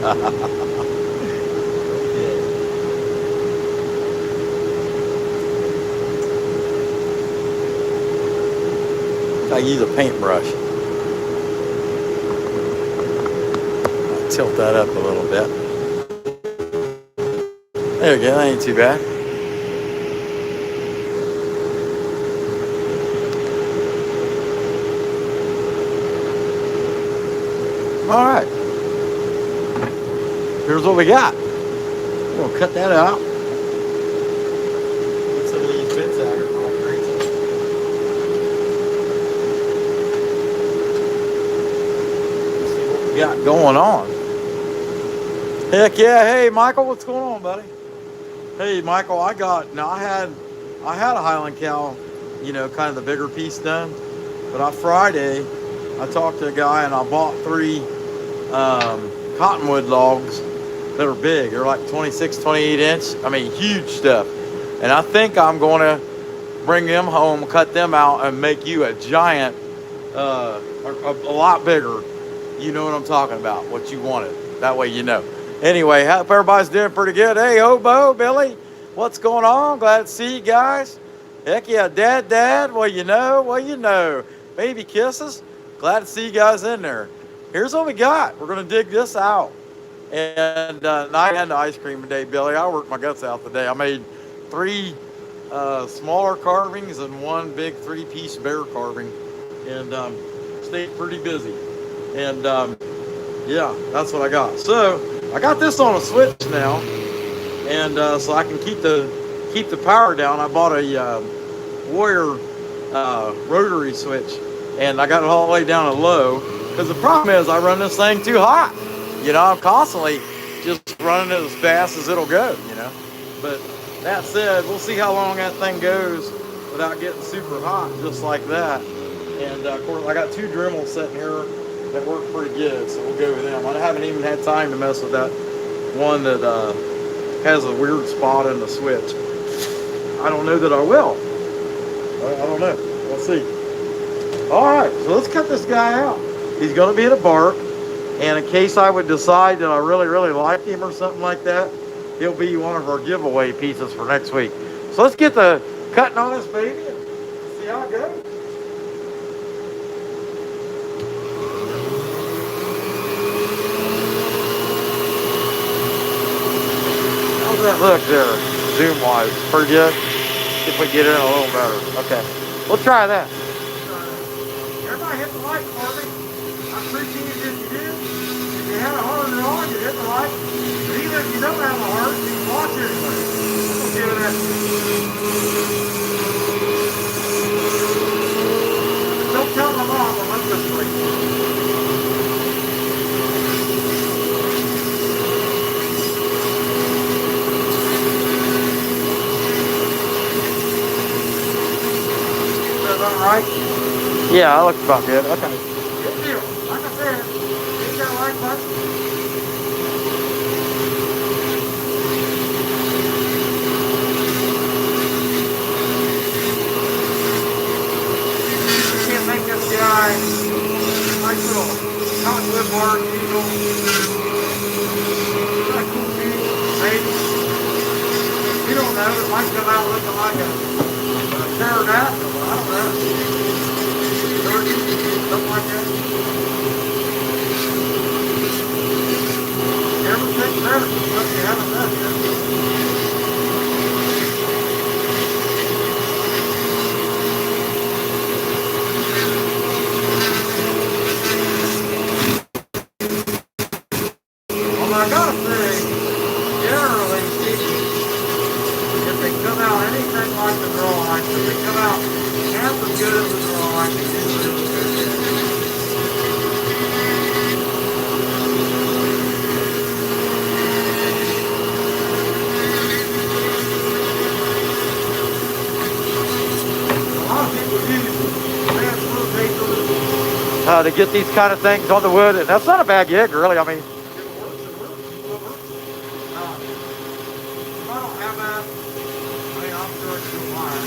I use a paintbrush. Tilt that up a little bit. There we go, that ain't too bad. All right. Here's what we got. We'll cut that out. Get some of these bits out here. See what we got going on. Heck yeah! Hey, Michael, what's going on, buddy? Hey, Michael, I had a Highland cow, kind of the bigger piece done, but on Friday, I talked to a guy and I bought 3 cottonwood logs that are big. They're like 26, 28 inch. I mean, huge stuff. And I think I'm going to bring them home, cut them out, and make you a giant, a lot bigger. You know what I'm talking about, what you wanted. That way you know. Anyway, hope everybody's doing pretty good. Hey, Hobo, Billy, what's going on? Glad to see you guys. Heck yeah, Dad, well, you know. Baby kisses. Glad to see you guys in there. Here's what we got. We're going to dig this out. And I had the ice cream today, Billy. I worked my guts out today. I made 3 smaller carvings and 1 big 3-piece bear carving. And stayed pretty busy. And yeah, that's what I got. So I got this on a switch now. And so I can keep the power down. I bought a Warrior rotary switch. And I got it all the way down to low. Because the problem is I run this thing too hot. I'm constantly just running it as fast as it'll go, But that said, we'll see how long that thing goes without getting super hot, just like that. And of course, I got 2 Dremels sitting here that work pretty good, so we'll go with them. I haven't even had time to mess with that one that has a weird spot in the switch. I don't know that I will. I don't know. We'll see. All right, so let's cut this guy out. He's going to be the bark. And in case I would decide that I really, really like him or something like that, he'll be one of our giveaway pieces for next week. So let's get the cutting on this baby and see how it goes. How's that look there, zoom-wise? Pretty good? See if we get it in a little better. Okay, we'll try that. Everybody hit the like for me. I appreciate it if you do. If you have a heart on, you hit the like. But even if you don't have a heart, you can watch anyway. We'll give it that. Don't tell my mom I'm up this week. Is that about right? Yeah, that looks about good. Okay. Good deal. Like I said, hit that like button. You can't make this guy nice little cottonwood bark eagle. Is that cool view? Maybe. You don't know. It might come out looking like a pterodactyl, but I don't know. Something like that. Never take credit for stuff you haven't done yet. Well, I gotta say, generally speaking, if they come out anything like the drawing, if they come out half as good as the drawing, they do really good. To get these kind of things on the wood, and that's not a bad gig, really. I mean, if it works, it works. If I don't have that, I'm sure it's too fine.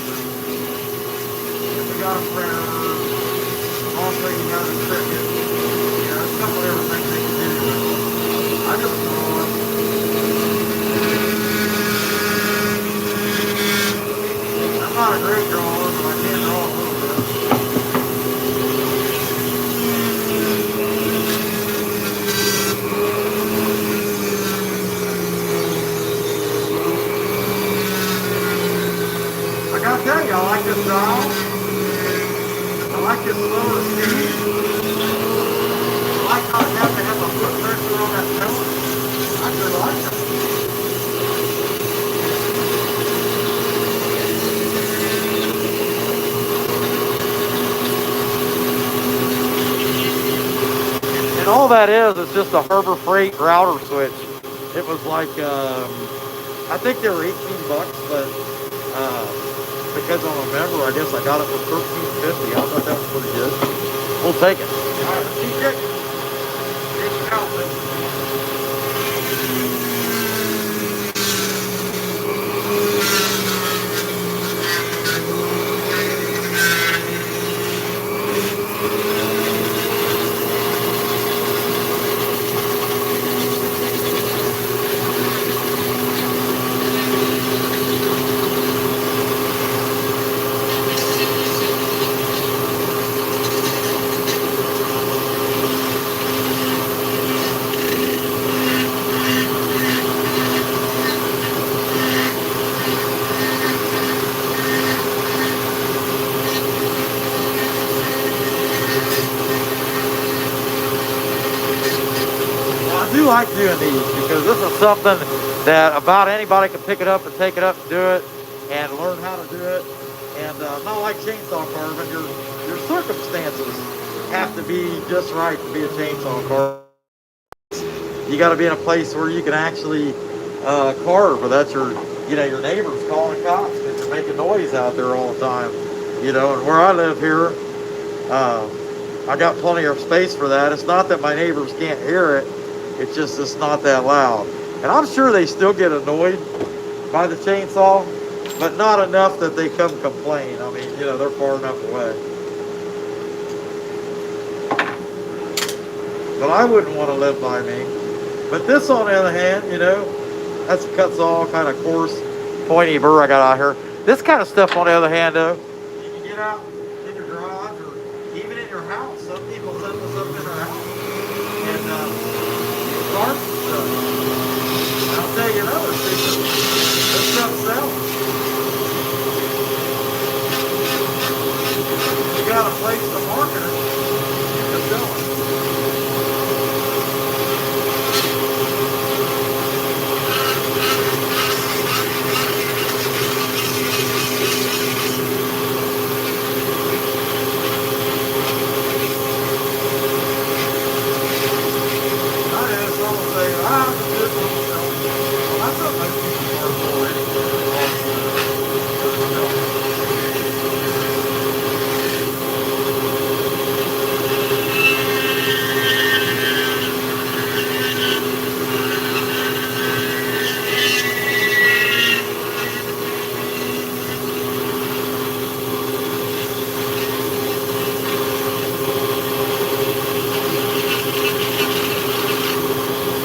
If we got a printer, also you got a cricket, there's a couple different things they can do. I just it slow to speed. I like how it has to have a foot pressure on that pedal. I really like that. And all that is just a Harbor Freight router switch. It was like, I think they were 18 bucks, but because I'm a member, I guess I got it for $13.50. I thought that was pretty good. We'll take it. All right, let's keep checking. Take it out, I do like doing these because this is something that about anybody can pick it up and take it up and do it and learn how to do it. And not like chainsaw carving, your circumstances have to be just right to be a chainsaw carver. You got to be in a place where you can actually carve without your neighbors calling the cops because you're making noise out there all the time. And where I live here, I got plenty of space for that. It's not that my neighbors can't hear it. It's not that loud. And I'm sure they still get annoyed by the chainsaw, but not enough that they come complain. I mean, they're far enough away. But I wouldn't want to live by me. But this, on the other hand, that's a cut saw, kind of coarse, pointy burr I got out here. This kind of stuff, on the other hand, though, you can get out in your garage or even in your house. Some people set this up in their house. And, carpet stuff. I'll tell you another secret. This stuff sells. You got a place to market it, you can sell it.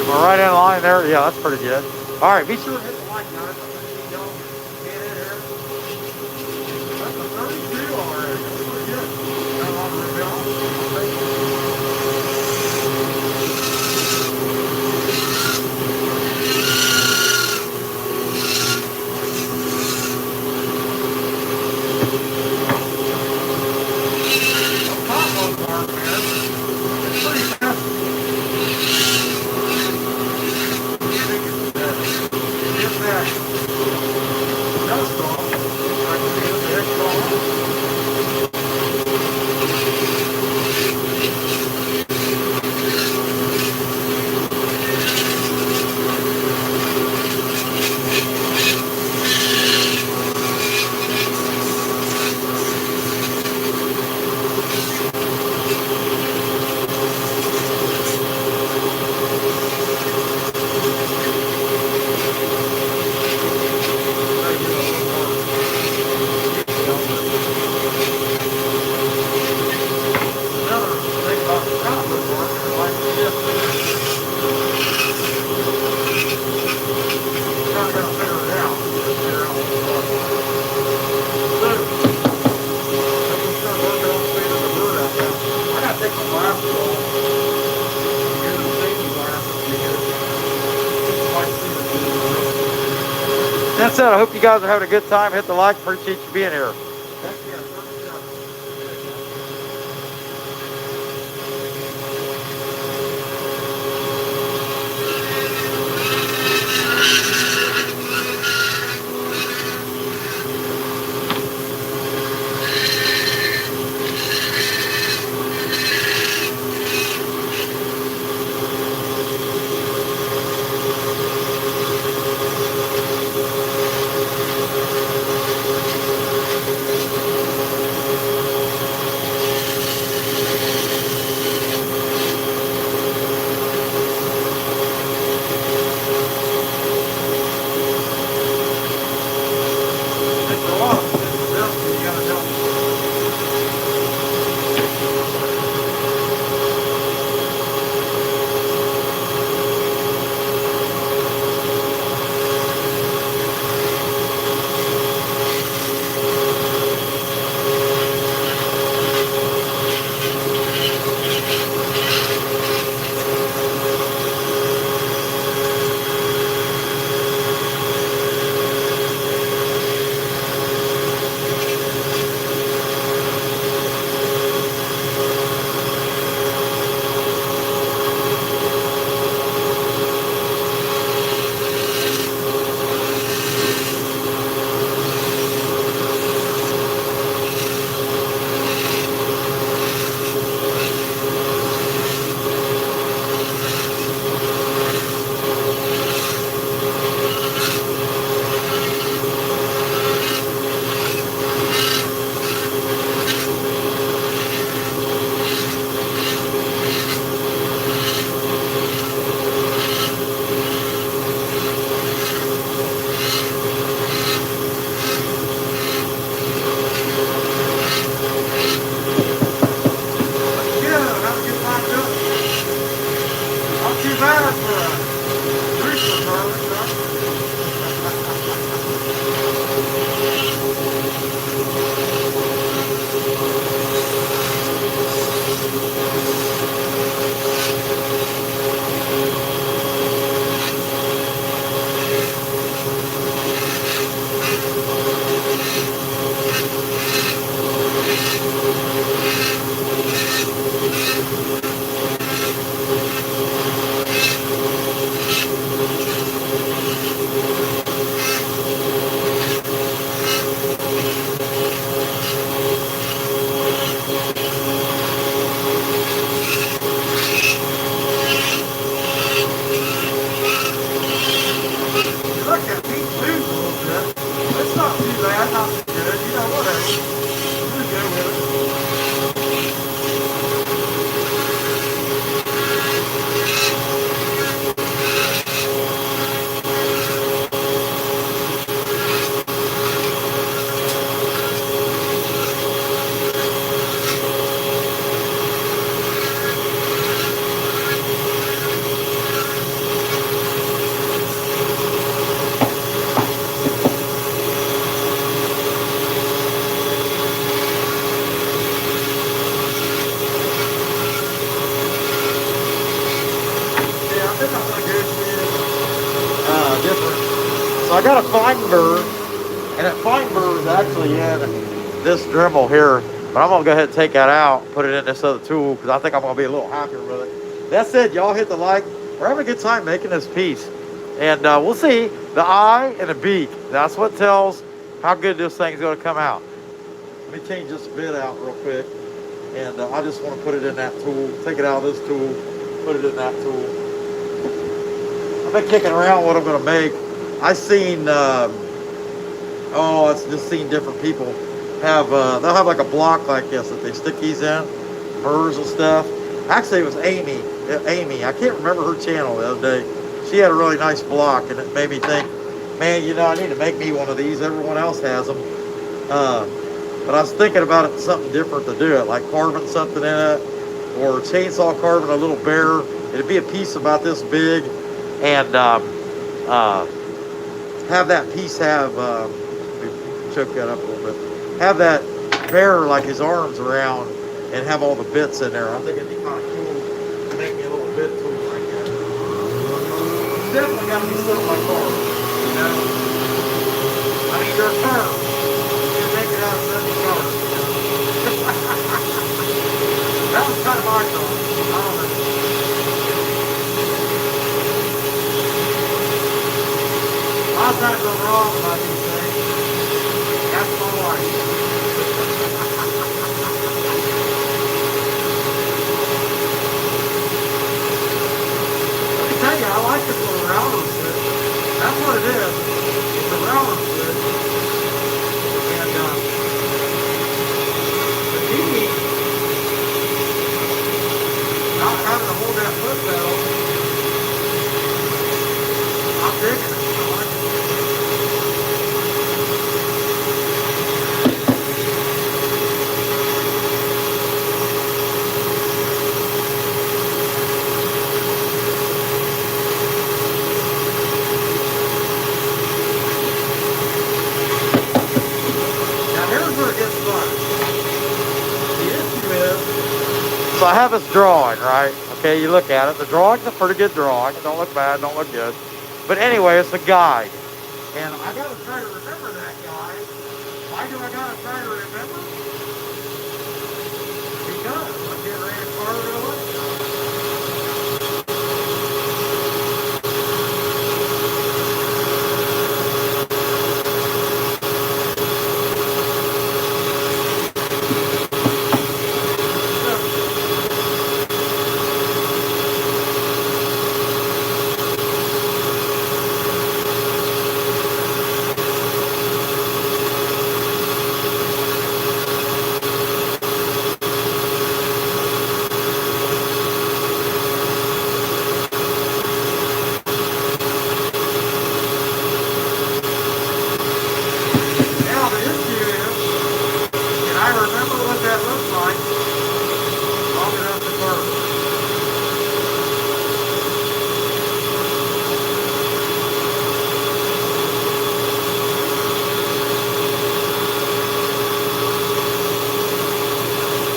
Right in line there. Yeah, that's pretty good. All right, be sure to hit the like, guys. Y'all get in here. That's a 32 already. That's pretty good. Got a lot of room, y'all. That's it. I hope you guys are having a good time. Hit the like. Appreciate you being here. different. So I got a finder, and that finder is actually in this Dremel here. But I'm gonna go ahead and take that out, put it in this other tool, because I think I'm gonna be a little happier with it. That said, y'all hit the like. We're having a good time making this piece. And we'll see the eye and the beak. That's what tells how good this thing's gonna come out. Let me change this bit out real quick. And I just want to put it in that tool, take it out of this tool, put it in that tool. I've been kicking around what I'm going to make. I've seen, I've just seen different people have, they'll have like a block like this that they stick these in, furs and stuff. Actually, it was Amy. I can't remember her channel the other day. She had a really nice block, and it made me think, man, you know, I need to make me one of these. Everyone else has them. But I was thinking about it, something different to do it, like carving something in it, or chainsaw carving a little bear. It'd be a piece about this big, and have that piece have, let me choke that up a little bit, have that bear like his arms around, and have all the bits in there. I think it'd be kind of cool to make me a little bit tool like that. It's definitely got to be something like car, you know? I mean, you're a car. Make it out of 70 cars. That was kind of my thought. I don't know. A lot of times I'm wrong about these things. That's my wife. Let me tell you, I like this little router switch. That's what it is. It's a router switch. And the key, not having to hold that foot pedal, I'm digging it. I like it. Now here's where it gets fun. The issue is, so I have this drawing, right? Okay, you look at it. The drawing's a pretty good drawing. It don't look bad, don't look good. But anyway, it's a guide. And I gotta try to remember that guide. Why do I gotta try to remember? Because I'm getting ready to carve it away. Now the issue is, can I remember what that looks like long enough to carve it?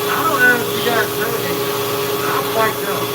I don't know if you guys know me, but I'm quite dumb.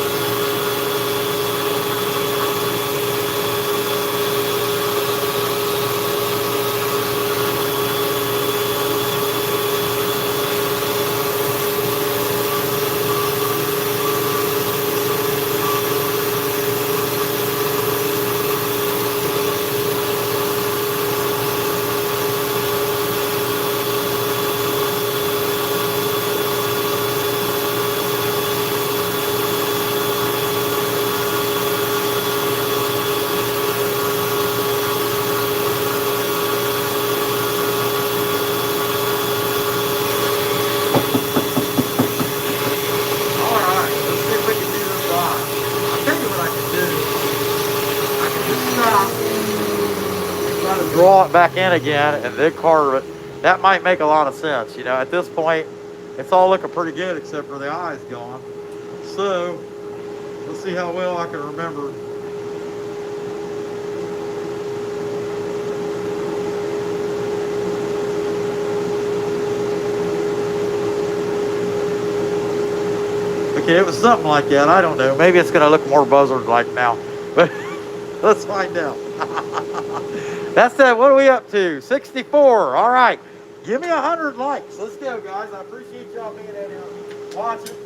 Draw it back in again and then carve it. That might make a lot of sense. You know, at this point, it's all looking pretty good except for the eye's gone. So, let's see how well I can remember. Okay, it was something like that. I don't know. Maybe it's going to look more buzzard-like now. But let's find out. That's that. What are we up to? 64. All right. Give me 100 likes. Let's go, guys. I appreciate y'all being in here watching.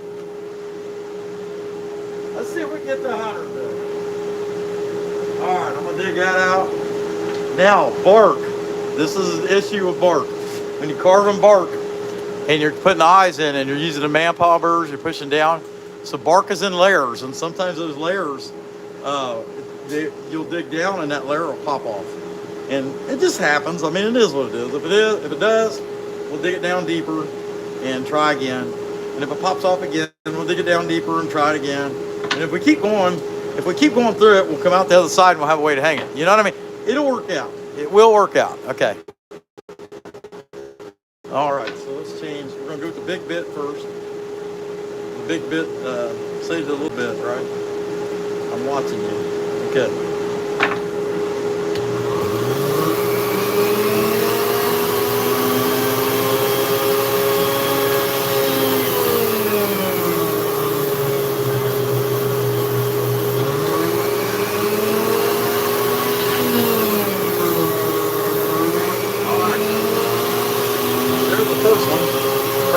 Let's see if we can get to 100. All right. I'm going to dig that out. Now, bark. This is an issue with bark. When you carve in bark and you're putting the eyes in and you're using the man-paw burrs, you're pushing down. So bark is in layers, and sometimes those layers, you'll dig down and that layer will pop off. And it just happens. I mean, it is what it is. If it does, we'll dig it down deeper and try again. And if it pops off again, we'll dig it down deeper and try it again. And if we keep going through it, we'll come out the other side and we'll have a way to hang it. You know what I mean? It'll work out. It will work out. Okay. All right, so let's change. We're going to go with the big bit first. The big bit saves a little bit, right? I'm watching you. Okay.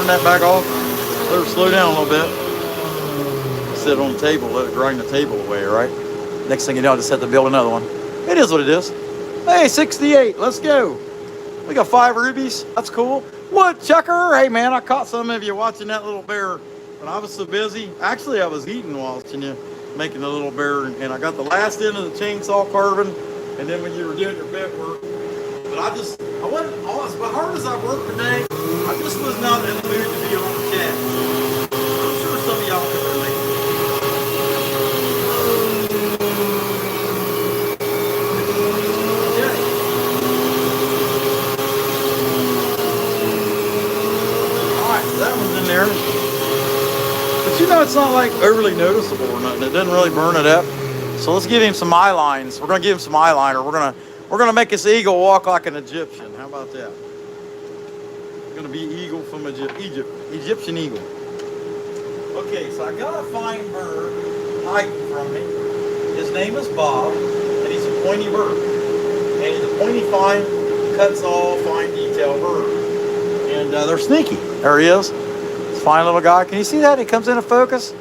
That back off. Let her slow down a little bit. Sit on the table, let it grind the table away, right? Next thing you know, I just have to build another one. It is what it is. Hey, 68, let's go. We got 5 rubies. That's cool. Woodchucker. Hey, man, I caught some of you watching that little bear when I was so busy. Actually, I was eating while watching you making the little bear, and I got the last end of the chainsaw carving, and then when you were doing your bit work. But I wasn't, as hard as I worked today, I just was not in the mood to be on the chat. I'm sure some of y'all can relate. Okay. Alright, so that one's in there. But you know, it's not like overly noticeable or nothing. It doesn't really burn it up. So let's give him some eye lines. We're going to give him some eyeliner. We're going to make this eagle walk like an Egyptian. How about that? Going to be eagle from Egyptian eagle. Okay, so I got a fine bird hiding from me. His name is Bob, and he's a pointy bird. And he's a pointy, fine, cuts all fine detail bird. And they're sneaky. There he is. It's a fine little guy. Can you see that? He comes into focus.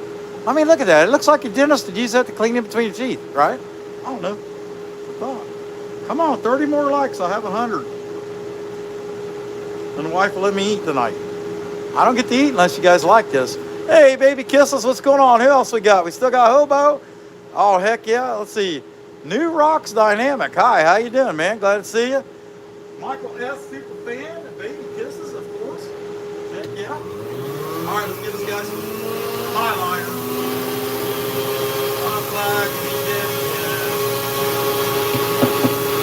I mean, look at that. It looks like your dentist would use that to clean in between your teeth, right? I don't know. Come on, 30 more likes. I'll have 100. And the wife will let me eat tonight. I don't get to eat unless you guys like this. Hey, baby kisses, what's going on? Who else we got? We still got Hobo? Oh, heck yeah. Let's see. New Rocks Dynamic. Hi, how you doing, man? Glad to see you. Michael S. Super fan. And baby kisses, of course. Heck yeah. All right, let's give this guy some eyeliner. My flag,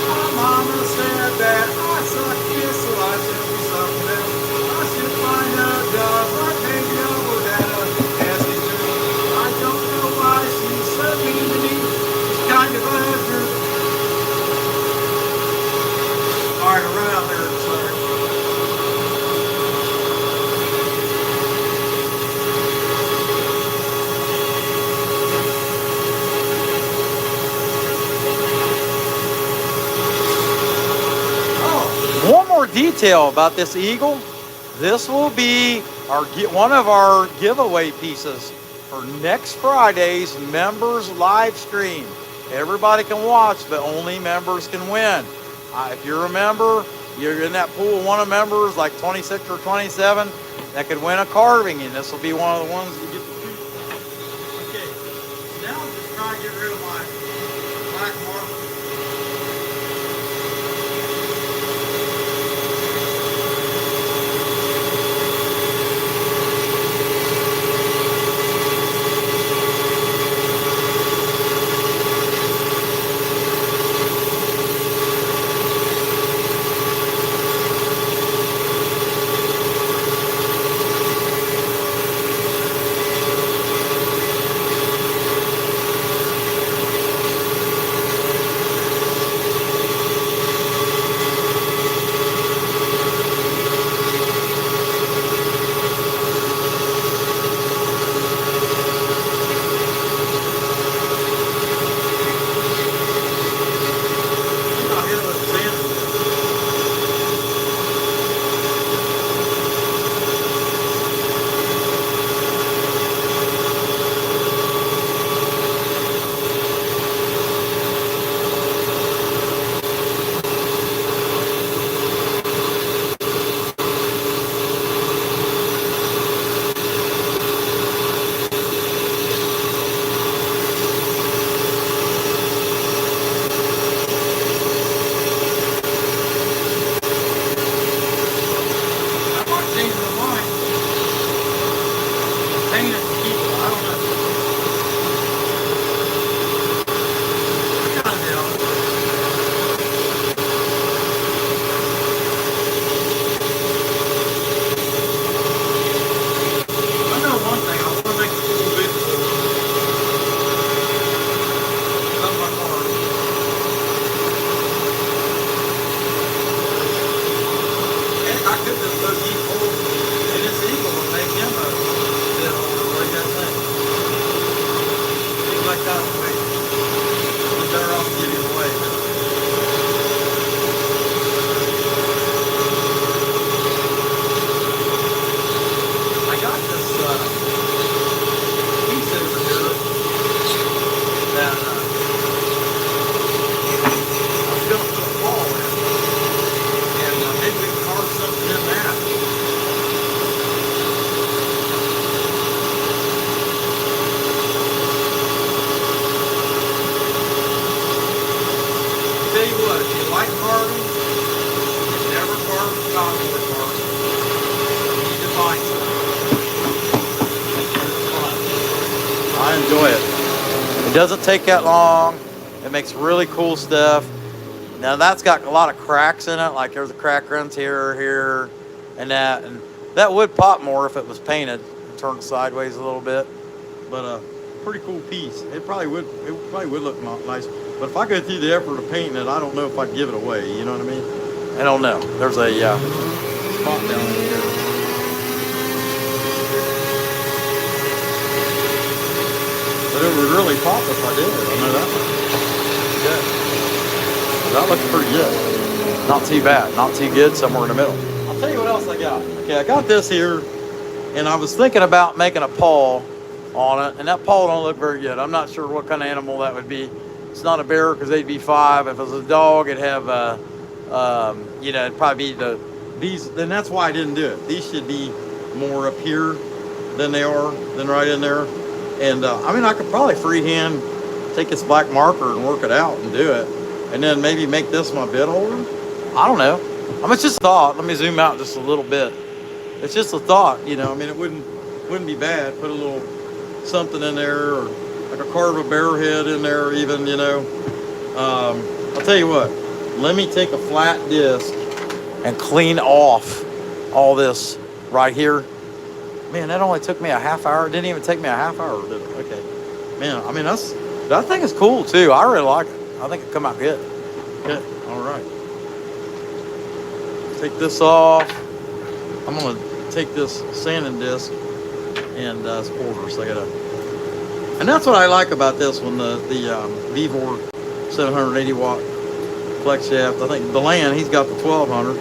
my mama said that I suck kiss, so I should be something else. I should find a job like maybe I would have asked me to. I don't know why she's so mean to me. She's kind of a jerk. Alright, I'll run out there in a second. One more detail about this eagle. This will be one of our giveaway pieces for next Friday's members live stream. Everybody can watch, but only members can win. If you're a member, you're in that pool of one of members, like 26 or 27, that could win a carving, and this will be one of the ones you get to choose. Okay, now I'm just trying to get rid of my black mark. tell you what, if you like carving, you never carved contour carving, you need to find some. It's fun. I enjoy it. It doesn't take that long. It makes really cool stuff. Now that's got a lot of cracks in it, like there's a crack runs here, and that would pop more if it was painted, turned sideways a little bit. But pretty cool piece. It probably would look nice. But if I go through the effort of painting it, I don't know if I'd give it away. You know what I mean? I don't know. There's a spot down in here. But it would really pop if I did it. I know that much. Yeah. That looks pretty good. Not too bad. Not too good. Somewhere in the middle. I'll tell you what else I got. Okay, I got this here, and I was thinking about making a paw on it, and that paw don't look very good. I'm not sure what kind of animal that would be. It's not a bear because they'd be 5. If it was a dog, it'd have, it'd probably be these. Then that's why I didn't do it. These should be more up here than they are, than right in there. And I could probably freehand take this black marker and work it out and do it. And then maybe make this my bit holder. I don't know. It's just a thought. Let me zoom out just a little bit. It's just a thought, it wouldn't be bad. Put a little something in there, or like a carve a bear head in there even, I'll tell you what. Let me take a flat disc and clean off all this right here. Man, that only took me a half hour. It didn't even take me a half hour, did it? Okay. Man, that thing is cool too. I really like it. I think it'll come out good. Good. All right. Take this off. I'm going to take this sanding disc and it's quarter, so I got to. And that's what I like about this one, the Vevor 780 watt flex shaft. I think Deland, he's got the 1200.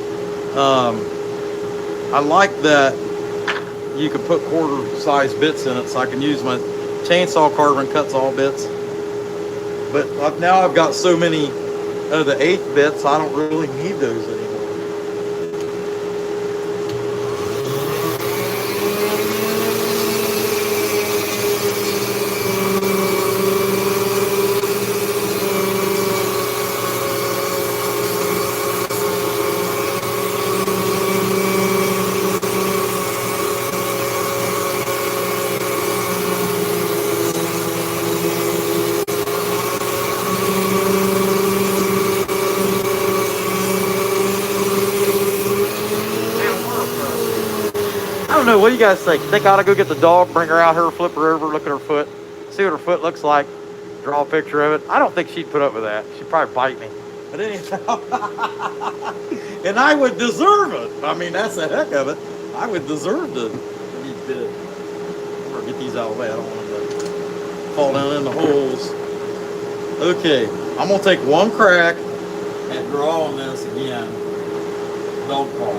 I like that you can put quarter size bits in it, so I can use my chainsaw carving cuts all bits. But now I've got so many of the 1/8 bits, I don't really need those anymore. What do you guys think? Think I ought to go get the dog, bring her out here, flip her over, look at her foot, see what her foot looks like, draw a picture of it? I don't think she'd put up with that. She'd probably bite me. But anyhow, and I would deserve it. That's the heck of it. I would deserve to be bit. I'm gonna get these out of the way. I don't want them to fall down in the holes. Okay, I'm gonna take one crack and draw on this again. Dog paw.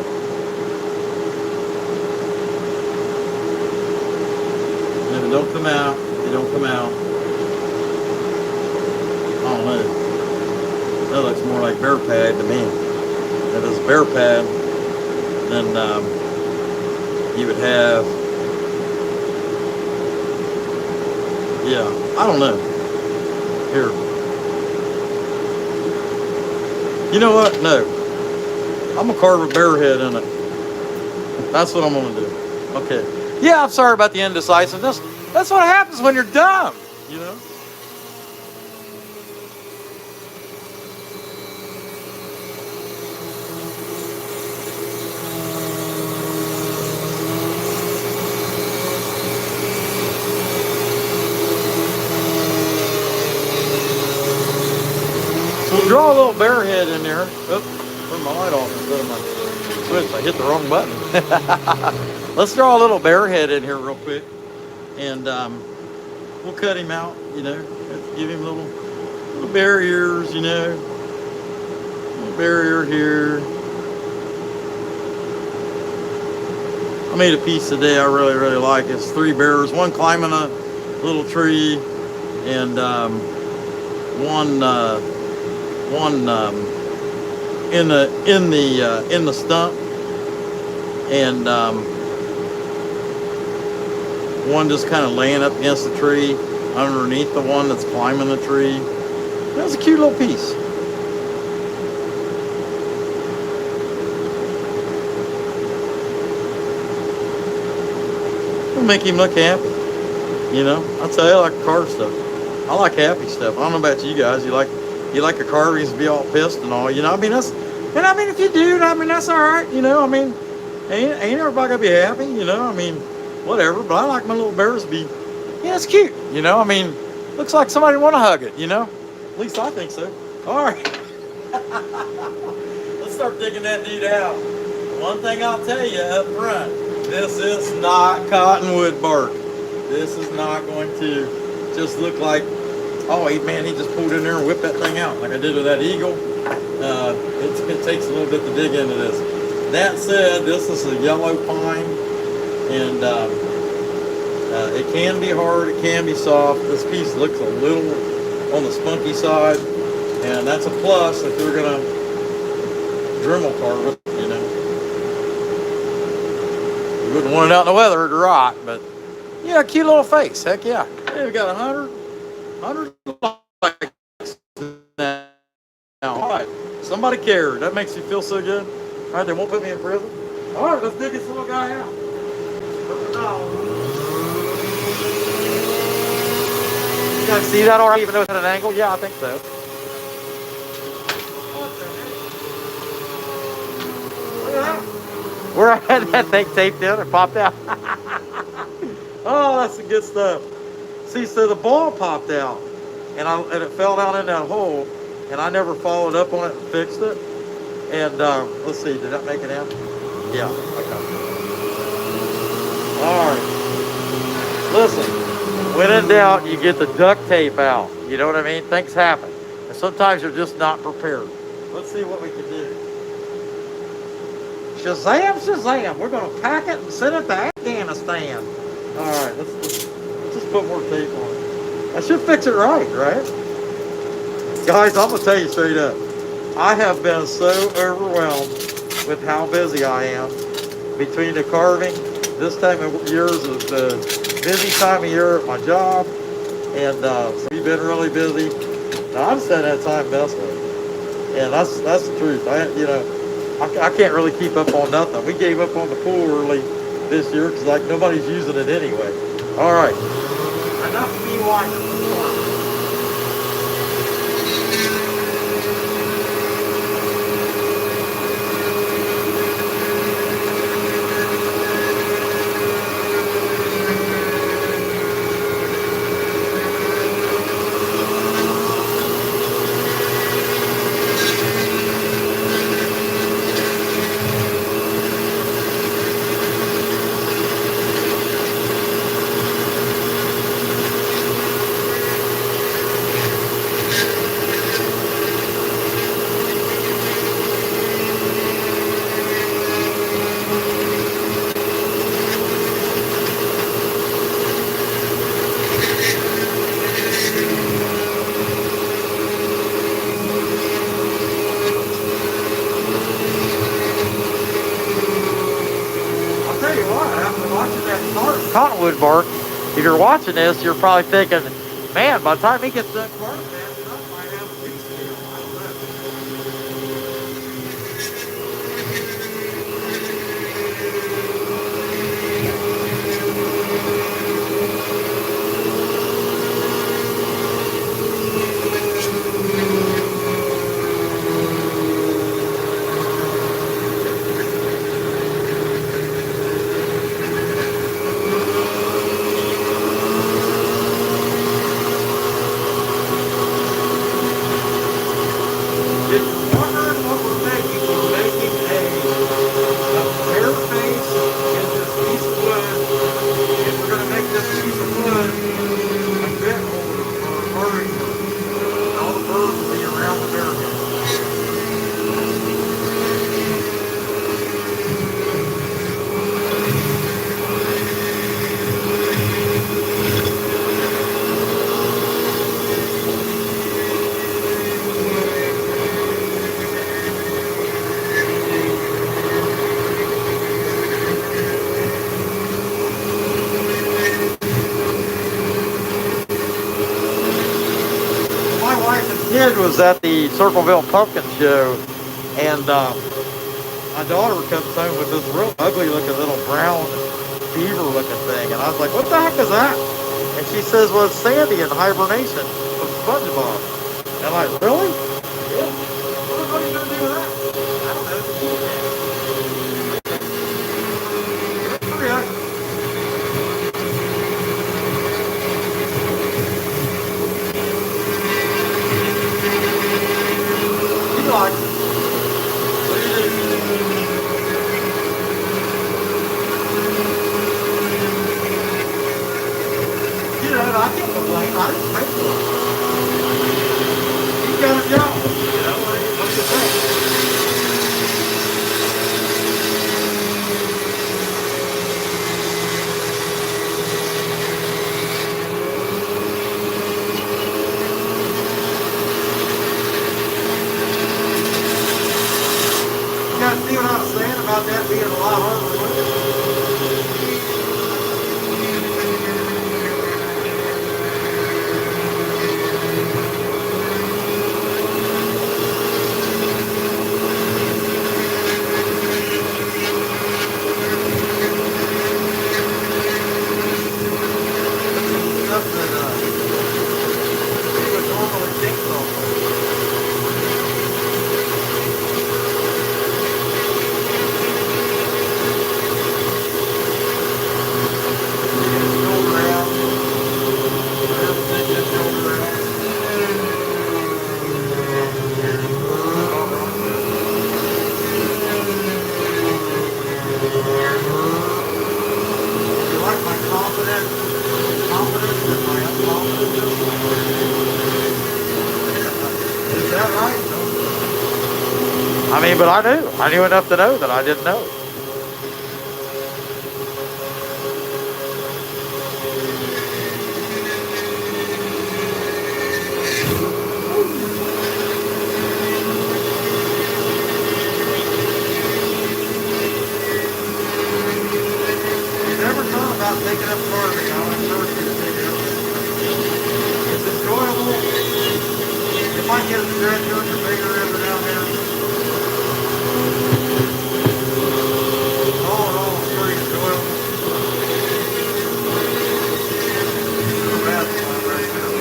If it don't come out, it don't come out. I don't know. That looks more like bear pad to me. If it's bear pad, then you would have, I don't know. Here. You know what? No. I'm gonna carve a bear head in it. That's what I'm gonna do. Okay. Yeah, I'm sorry about the indecisiveness. That's what happens when you're dumb, So we'll draw a little bear head in there. Oops, turn my light off instead of my switch. I hit the wrong button. Let's draw a little bear head in here real quick, and we'll cut him out, give him little bear ears, little bear ear here. I made a piece today I really, really like. It's 3 bears, one climbing a little tree, and one in the stump, and one just kind of laying up against the tree underneath the one that's climbing the tree. That's a cute little piece. make him look happy. You know, I tell you, I like car stuff. I like happy stuff. I don't know about you guys. You like a car that needs to be all pissed and all. You know, I mean if you do, I mean that's all right. You know, I mean, ain't everybody gonna be happy? You know, I mean, whatever. But I like my little bears to be. Yeah, it's cute. You know, I mean, looks like somebody want to hug it. You know, at least I think so. All right, let's start digging that dude out. One thing I'll tell you up front: this is not cottonwood bark. This is not going to just look like, oh, man, he just pulled in there and whipped that thing out like I did with that Eagle. It takes a little bit to dig into this. That said, this is a yellow pine, and it can be hard, it can be soft. This piece looks a little on the spunky side, and that's a plus if you're going to Dremel carve it, you know. You wouldn't want it out in the weather to rot, but yeah, cute little face. Heck yeah. Hey, we got 100 likes now. All right. Somebody cared. That makes me feel so good. All right, they won't put me in prison. All right, let's dig this little guy out. You guys see that all right, even though it's at an angle? Yeah, I think so. Look at that. Where I had that thing taped in and popped out. Oh, that's some good stuff. See, so the ball popped out, and it fell down in that hole, and I never followed up on it and fixed it. And let's see, did that make it in? Yeah, okay. All right. Listen, when in doubt, you get the duct tape out. You know what I mean? Things happen, and sometimes you're just not prepared. Let's see what we can do. Shazam, Shazam! We're gonna pack it and send it to Afghanistan. All right, let's just put more tape on it. I should fix it right? Guys, I'm going to tell you straight up. I have been so overwhelmed with how busy I am. Between the carving, this time of year is the busy time of year at my job. And so we've been really busy. Now, I'm spending that time messing with it. And that's the truth. I can't really keep up on nothing. We gave up on the pool early this year because like nobody's using it anyway. All right, enough of me whining. Cottonwood bark. If you're watching this, you're probably thinking, man, by the time he gets that bark, man, I might have a piece of deal. I don't know. Kid was at the Circleville Pumpkin Show, and my daughter comes home with this real ugly looking little brown beaver looking thing. And I was like, what the heck is that? And she says, well, it's Sandy in hibernation from SpongeBob. And I'm like, really? Yeah. What are you going to do with that? I don't know. Oh, yeah. He likes it. What do you do? You know, I can't complain. I didn't pay for it. He got a job. You know, what's the thing? You guys see what I was saying about that being a lot harder to win? Stuff that you would normally think of. Shoulder out. Everything just shoulder out. You like my confidence and my unconfidence? Is that right? I mean, but I knew. I knew enough to know that I didn't know. You never thought about taking up farming. I'll encourage you to take it up. It's enjoyable. You might get a stretch on your finger every now and then. All in all, it's pretty enjoyable. It's a bad one right now.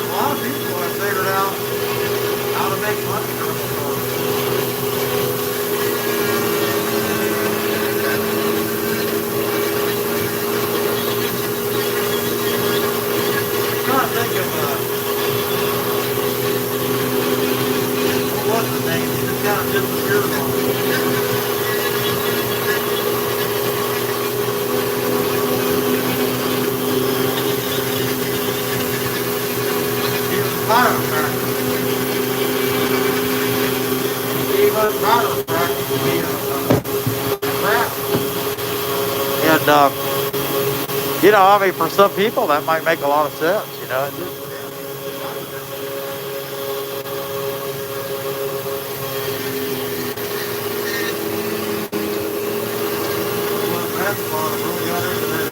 A lot of people have figured out how to make money from it. I'm trying to think of what was the name? He just kind of disappeared on me. He was a chiropractor. He was a chiropractor. He crap. And you know, I mean, for some people that might make a lot of sense. You know. It just, that's why I really got into that.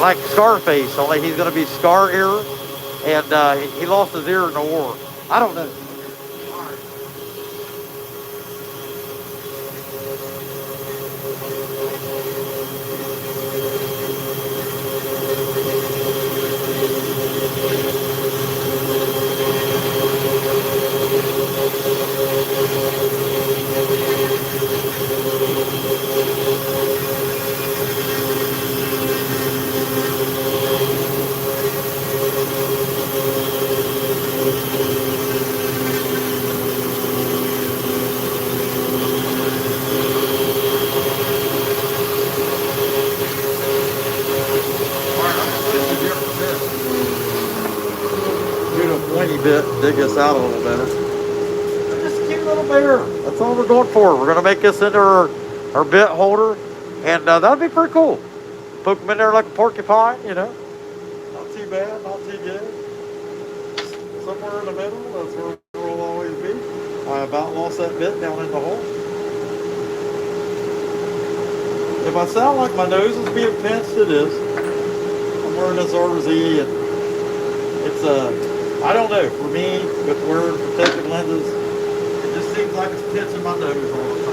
like Scarface, only he's going to be Scar Ear, and he lost his ear in the war. I don't know. Get a pointy bit, dig us out a little better. Just a cute little bear. That's all we're going for. We're going to make this into our bit holder, and that'd be pretty cool. Poke them in there like a porcupine, you know. Not too bad, not too good. Somewhere in the middle, that's where we'll always be. I about lost that bit down in the hole. If I sound like my nose is being pinched, it is. I'm wearing this RZ, and it's I don't know, for me, with wearing protective lenses, it just seems like it's pinching my nose all the time.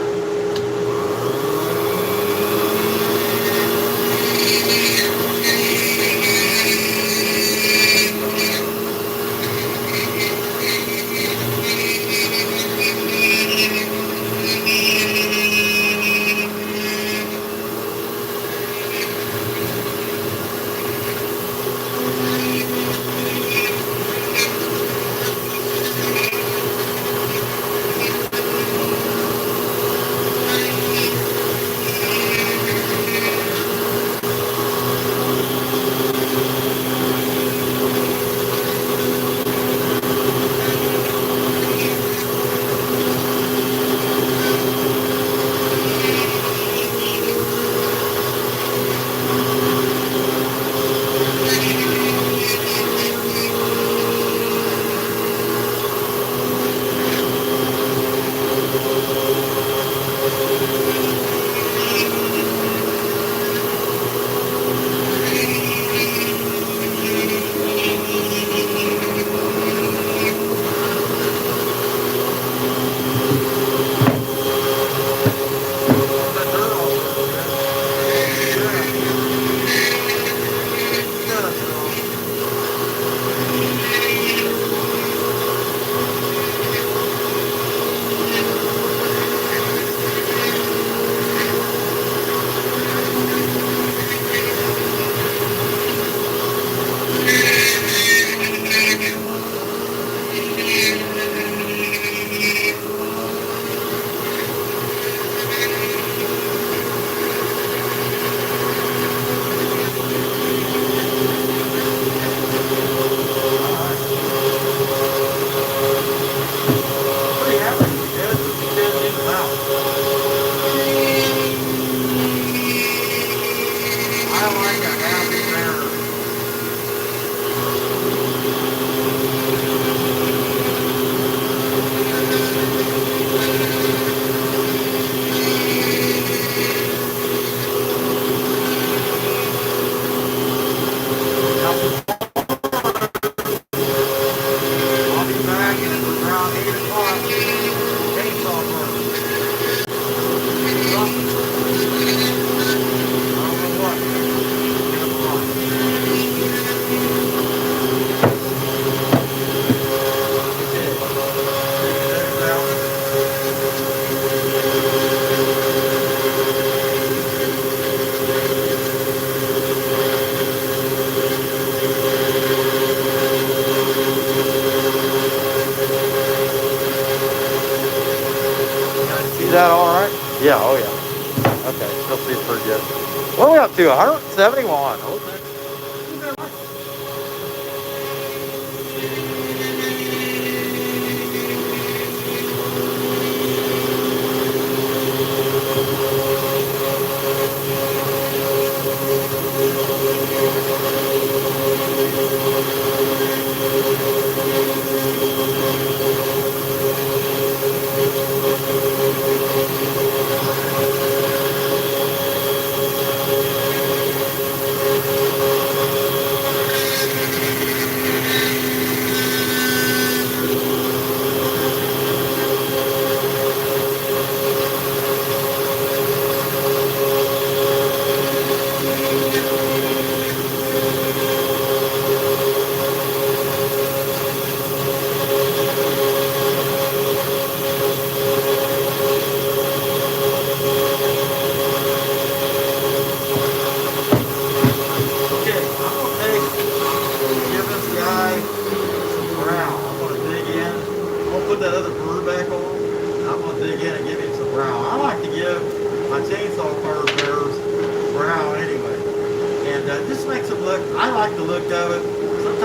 Is that all right? Yeah, oh yeah. Okay, still see it pretty good. What are we up to? 171. Okay.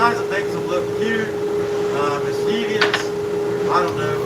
Sometimes it makes them look cute, mischievous. I don't know.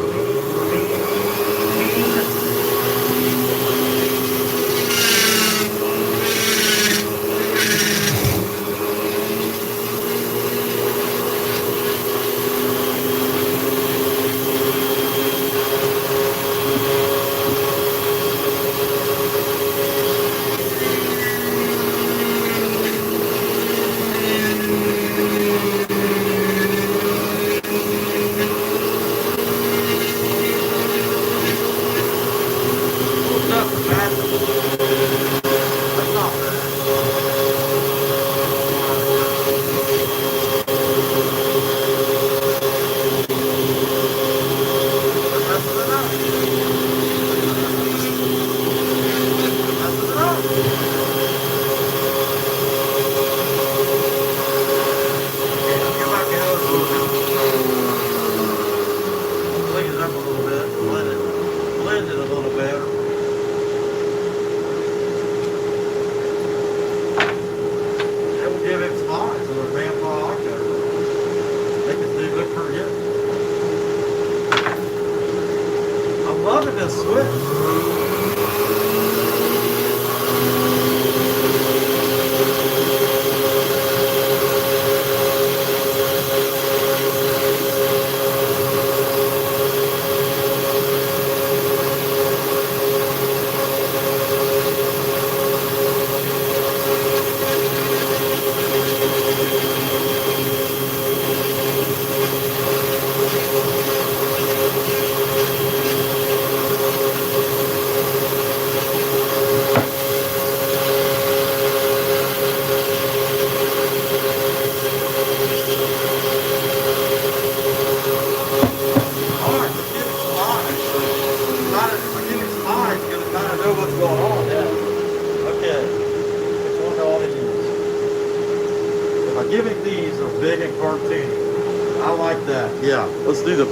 Let's do the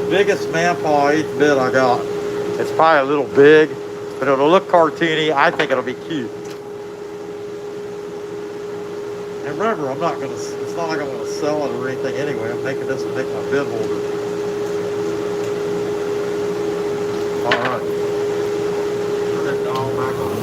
biggest man paw each bit I got. It's probably a little big, but it'll look cartoony. I think it'll be cute. And remember, it's not like I'm gonna sell it or anything anyway. I'm making this to make my bid holder. All right. Turn that dog back on.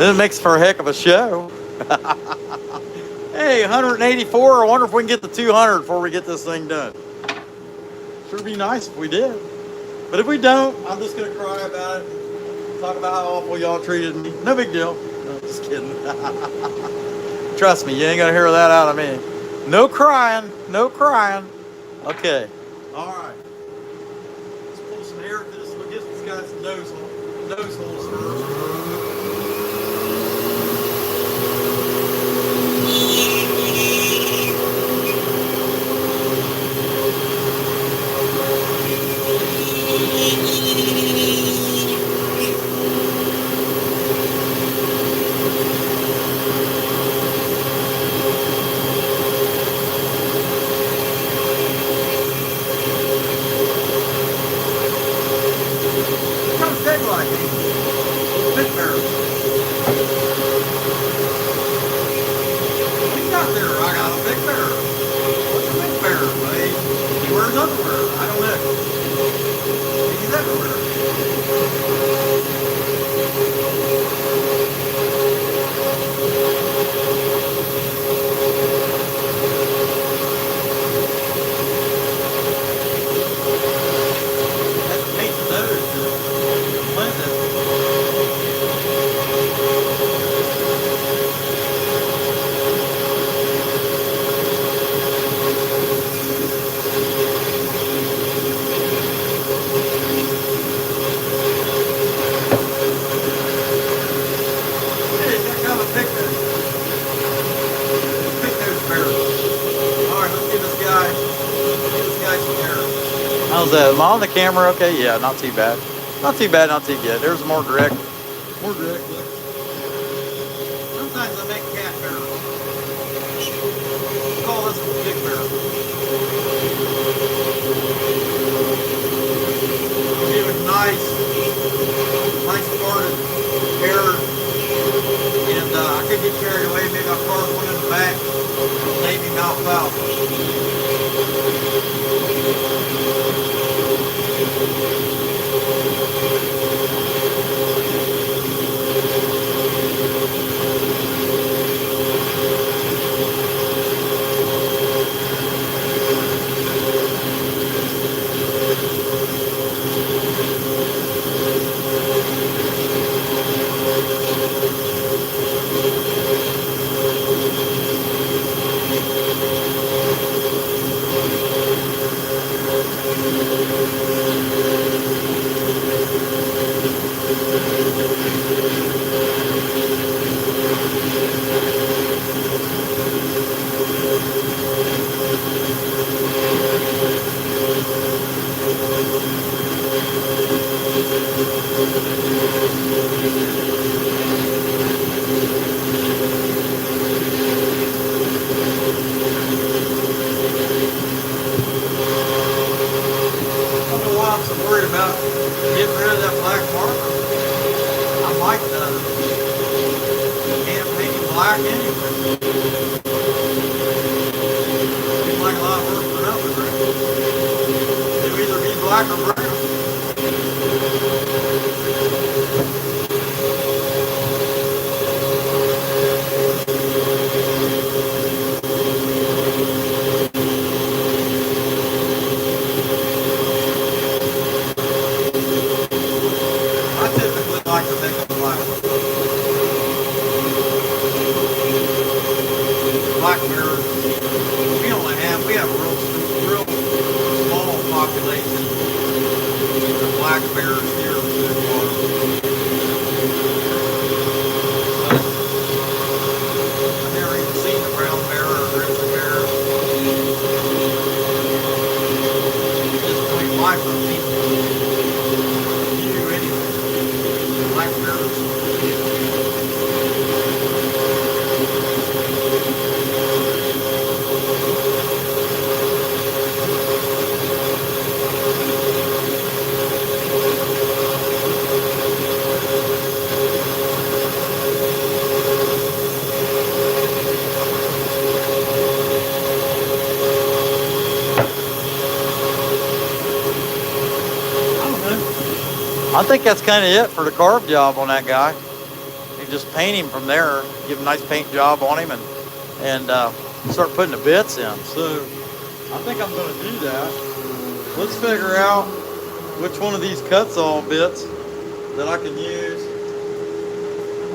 It makes for a heck of a show. Hey, 184. I wonder if we can get the 200 before we get this thing done. Sure be nice if we did. But if we don't, I'm just going to cry about it. Talk about how awful y'all treated me. No big deal. No, just kidding. Trust me, you ain't going to hear that out of me. No crying. No crying. Okay. All right. Let's pull some air through this. We'll get this guy's nose holes first. Where's underwear? I don't know. He's everywhere. That's paint the nose. Blend it. Hey, got kind of a pick there. Pick those bears. All right, let's give this guy some air. How's that? Am I on the camera? Okay, yeah, not too bad. Not too bad, not too good. There's more direct. More direct. Look. Sometimes I make cat barrels. We'll call this one big barrel. Give it nice parted hair. And I could get carried away. Maybe I'll carve one in the back. Maybe alfalfa. Worried about getting rid of that black marker. I like the campaign black anyway. Seems like a lot of work for nothing, right? It'll either be black or brown. Like to make a black mirrors. We have a real small population of black mirrors here in the Stillwater. I've never even seen a brown mirror or grizzly mirror. At this point in life, I've seen few anyway. Black mirrors. I think that's kind of it for the carve job on that guy. You just paint him from there, give a nice paint job on him, and start putting the bits in. So I think I'm going to do that. Let's figure out which one of these cut-saw bits that I can use.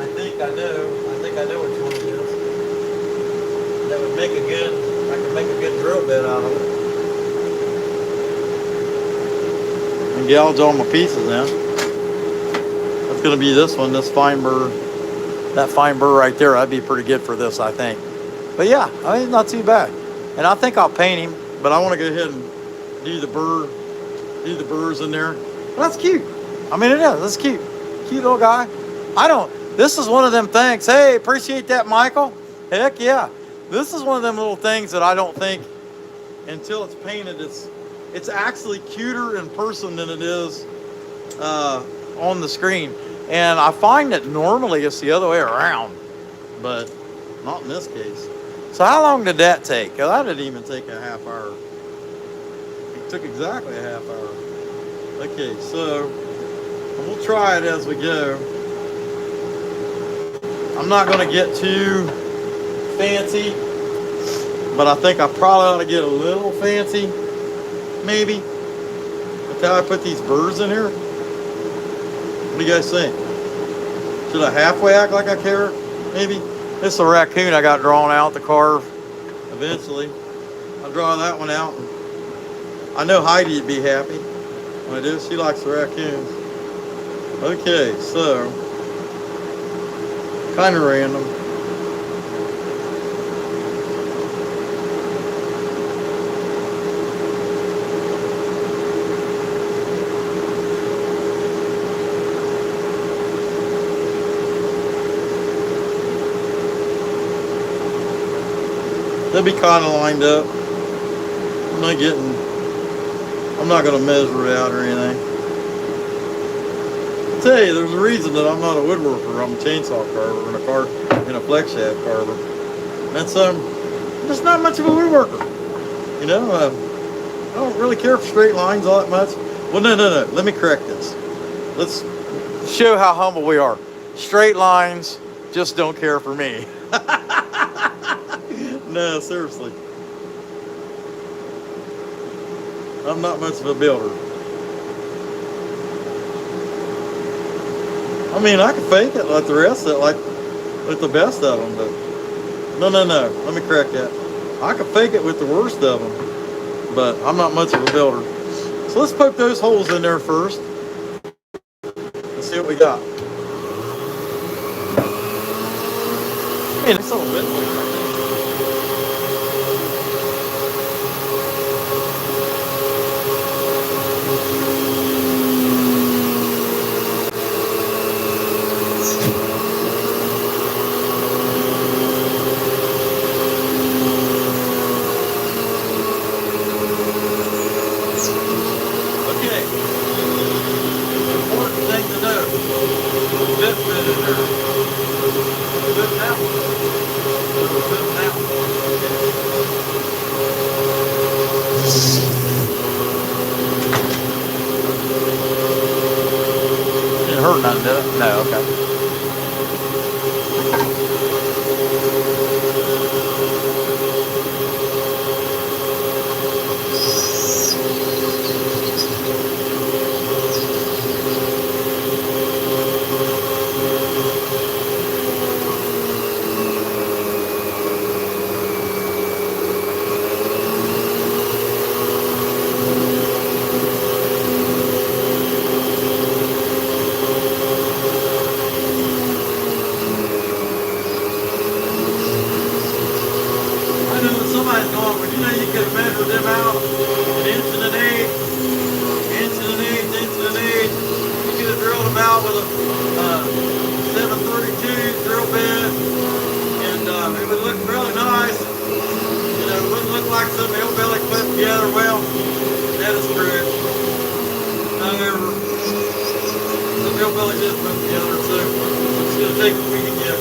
I think I know which one it is. That would make I could make a good drill bit out of it. And gouge all my pieces in. That's going to be this one, this fine burr. That fine burr right there, that'd be pretty good for this, I think. But yeah, I mean, not too bad. And I think I'll paint him, but I want to go ahead and do the burrs in there. But that's cute. I mean, it is. That's cute. Cute little guy. This is one of them things. Hey, appreciate that, Michael. Heck yeah. This is one of them little things that I don't think, until it's painted, it's actually cuter in person than it is on the screen. And I find that normally it's the other way around, but not in this case. So how long did that take? That didn't even take a half hour. Took exactly a half hour. Okay, so we'll try it as we go. I'm not going to get too fancy, but I think I probably ought to get a little fancy, maybe. That's how I put these burrs in here. What do you guys think? Should I halfway act like I care? Maybe. This is a raccoon I got drawn out to carve eventually. I'll draw that one out. I know Heidi'd be happy when I do. She likes the raccoons. Okay, so kind of random. They'll be kind of lined up. I'm not going to measure it out or anything. I'll tell you, there's a reason that I'm not a woodworker. I'm a chainsaw carver and a flex shaft carver. And so I'm just not much of a woodworker. You know, I don't really care for straight lines all that much. Well, no. Let me correct this. Let's show how humble we are. Straight lines just don't care for me. No, seriously. I'm not much of a builder. I mean, I can fake it like the rest of it, like with the best of them, but no. Let me correct that. I can fake it with the worst of them, but I'm not much of a builder. So let's poke those holes in there first. Let's see what we got. I mean, it's a little bit like that. Didn't hurt nothing, did it? No, okay. Somebody's going, but you know you could have measured them out an inch and an eighth, inch and an eighth, inch and an eighth. You could have drilled them out with a 732 drill bit, and it would look really nice. You know, it wouldn't look like some hillbilly put together. Well, that is true. However, some hillbilly did put together, so it's going to take what we can get.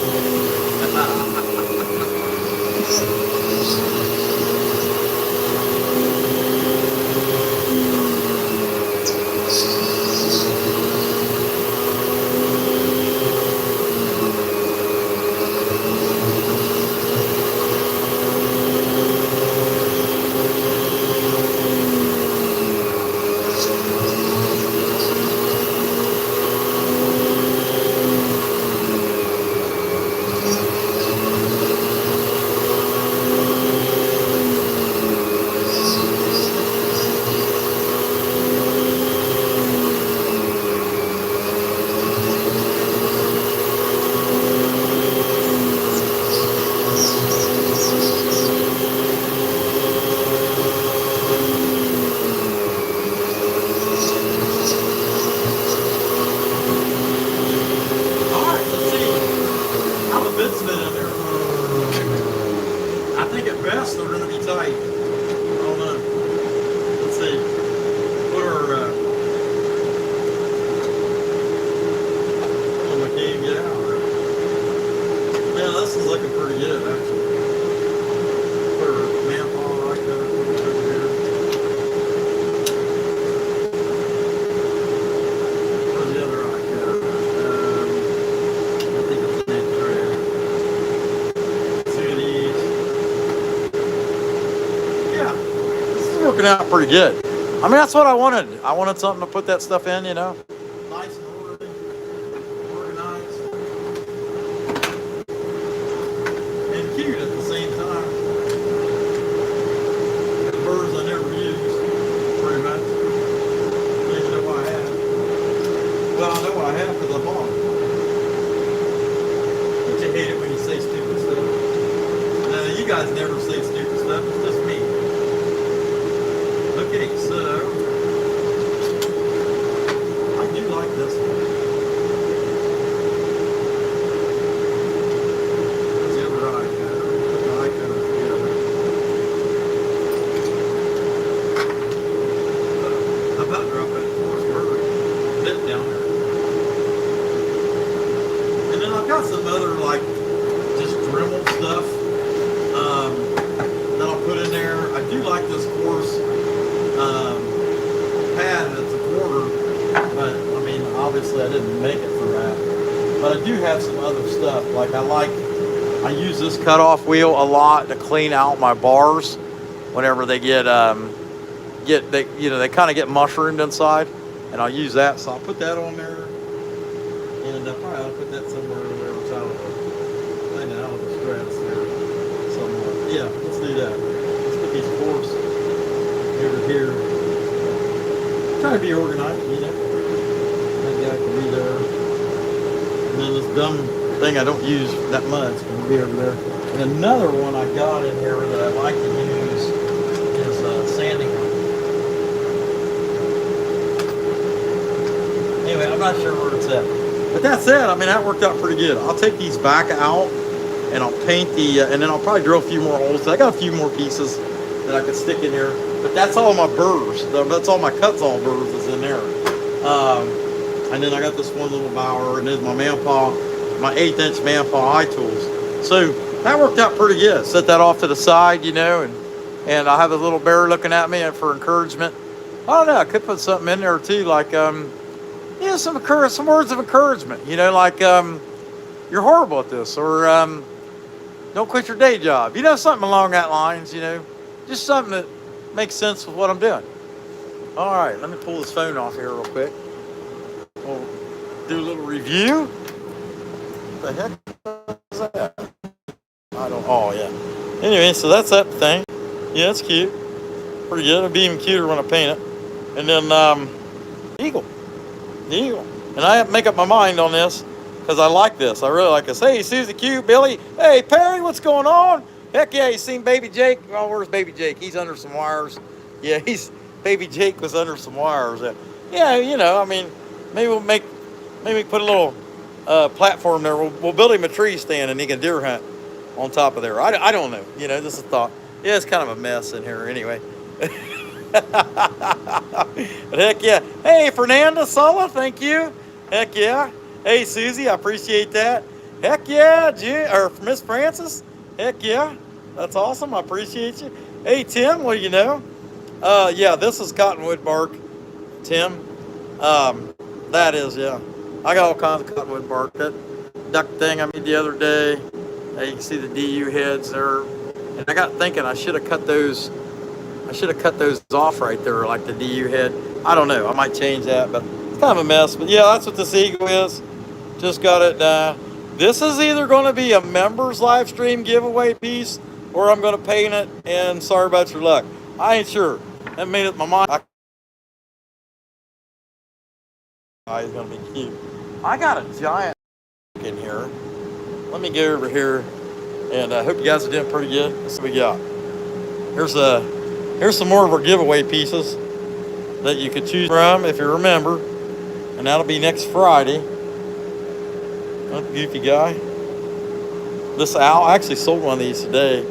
working out pretty good. I mean, that's what I wanted. I wanted something to put that stuff in, you know. Nice and orderly, organized, and cute at the same time. The birds I never used, pretty much. I don't even know why I have. Well, I know what I have because I bought them. But you hate it when you say stupid stuff. No, you guys never say stupid stuff. It's just me. Okay, so I do like this one. Where's the other eye cutter? Put the eye cutter together. How about drop that force bird bit down there? And then I've got some other like just Dremel stuff that I'll put in there. I do like this course pad that's a quarter, but I mean obviously I didn't make it for that. But I do have some other stuff. Like I use this cutoff wheel a lot to clean out my bars whenever they get they kind of get mushroomed inside, and I'll use that. So I'll put that on there, and probably I'll put that somewhere over there out of the strats there somewhere. Yeah, let's do that. Let's put these forks over here. Try to be organized, you know. That guy can be there. And then this dumb thing I don't use that much can be over there. And another one I got in here that I like to use is sanding. Anyway, I'm not sure where it's at. But that said, I mean, that worked out pretty good. I'll take these back out and I'll paint and then I'll probably drill a few more holes. I got a few more pieces that I could stick in here. But that's all my burrs. That's all my cuts all burrs is in there. And then I got this one little bower, and then my Manpaw, my 1/8" Manpaw eye tools. So that worked out pretty good. Set that off to the side, you know, and I have a little bear looking at me for encouragement. I don't know. I could put something in there too, like some words of encouragement. You know, like you're horrible at this, or don't quit your day job. You know, something along that lines. You know, just something that makes sense with what I'm doing. All right, let me pull this phone off here real quick. We'll do a little review. What the heck is that? Oh yeah. Anyway, so that's that thing. Yeah, it's cute. Pretty good. It'll be even cuter when I paint it. And then the eagle. And I have to make up my mind on this because I like this. I really like this. Hey, Susie Q, Billy. Hey, Perry, what's going on? Heck yeah, you seen Baby Jake? Oh, where's Baby Jake? He's under some wires. Yeah, Baby Jake was under some wires. Yeah, you know, I mean, maybe we put a little platform there. We'll build him a tree stand and he can deer hunt on top of there. I don't know. You know, this is a thought. Yeah, it's kind of a mess in here anyway. But heck yeah. Hey, Fernanda Sala, thank you. Heck yeah. Hey, Susie, I appreciate that. Heck yeah, Miss Francis. Heck yeah. That's awesome. I appreciate you. Hey, Tim, what do you know? Yeah, this is cottonwood bark, Tim. That is, yeah. I got all kinds of cottonwood bark. That duck thing I made the other day, you can see the DU heads there. And I got thinking I should have cut those off right there, like the DU head. I don't know. I might change that, but it's kind of a mess. But yeah, that's what this eagle is. Just got it. This is either going to be a members live stream giveaway piece, or I'm going to paint it. And sorry about your luck. I ain't sure. That made up my mind. He's going to be cute. I got a giant in here. Let me go over here, and I hope you guys are doing pretty good. Let's see what we got. Here's some more of our giveaway pieces that you could choose from if you remember, and that'll be next Friday. That goofy guy. This owl, I actually sold one of these today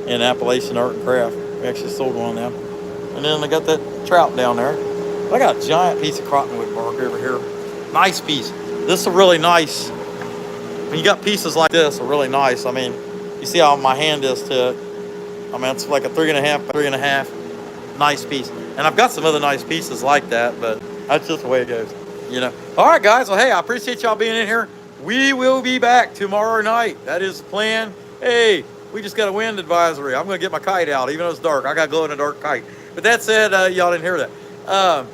in Appalachian Art and Craft. We actually sold one of them. And then I got that trout down there. I got a giant piece of cottonwood bark over here. Nice piece. This is a really nice. When you got pieces like this, are really nice. I mean, you see how my hand is to it. I mean, it's like a 3.5 by 3.5. Nice piece. And I've got some other nice pieces like that, but that's just the way it goes, you know. All right, guys. Well, hey, I appreciate y'all being in here. We will be back tomorrow night. That is the plan. Hey, we just got a wind advisory. I'm going to get my kite out, even though it's dark. I got a glow-in-the-dark kite. But that said, y'all didn't hear that.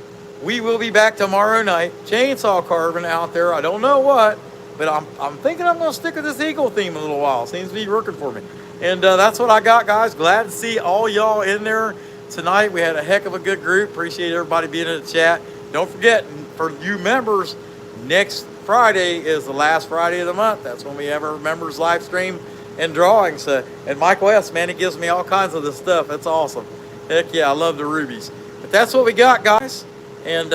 We will be back tomorrow night, chainsaw carving out there. I don't know what, but I'm thinking I'm going to stick with this eagle theme a little while. Seems to be working for me. And that's what I got, guys. Glad to see all y'all in there tonight. We had a heck of a good group. Appreciate everybody being in the chat. Don't forget, for you members, next Friday is the last Friday of the month. That's when we have our members live stream and drawing. So, and Mike West, man, he gives me all kinds of this stuff. That's awesome. Heck yeah, I love the rubies. But that's what we got, guys. And,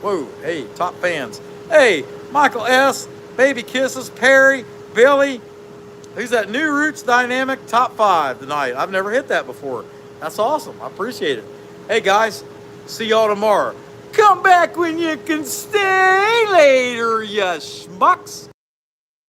whoa, hey, top fans. Hey, Michael S., Baby Kisses, Perry, Billy. Who's that? New Roots Dynamic top 5 tonight. I've never hit that before. That's awesome. I appreciate it. Hey, guys, see y'all tomorrow. Come back when you can stay later, you schmucks.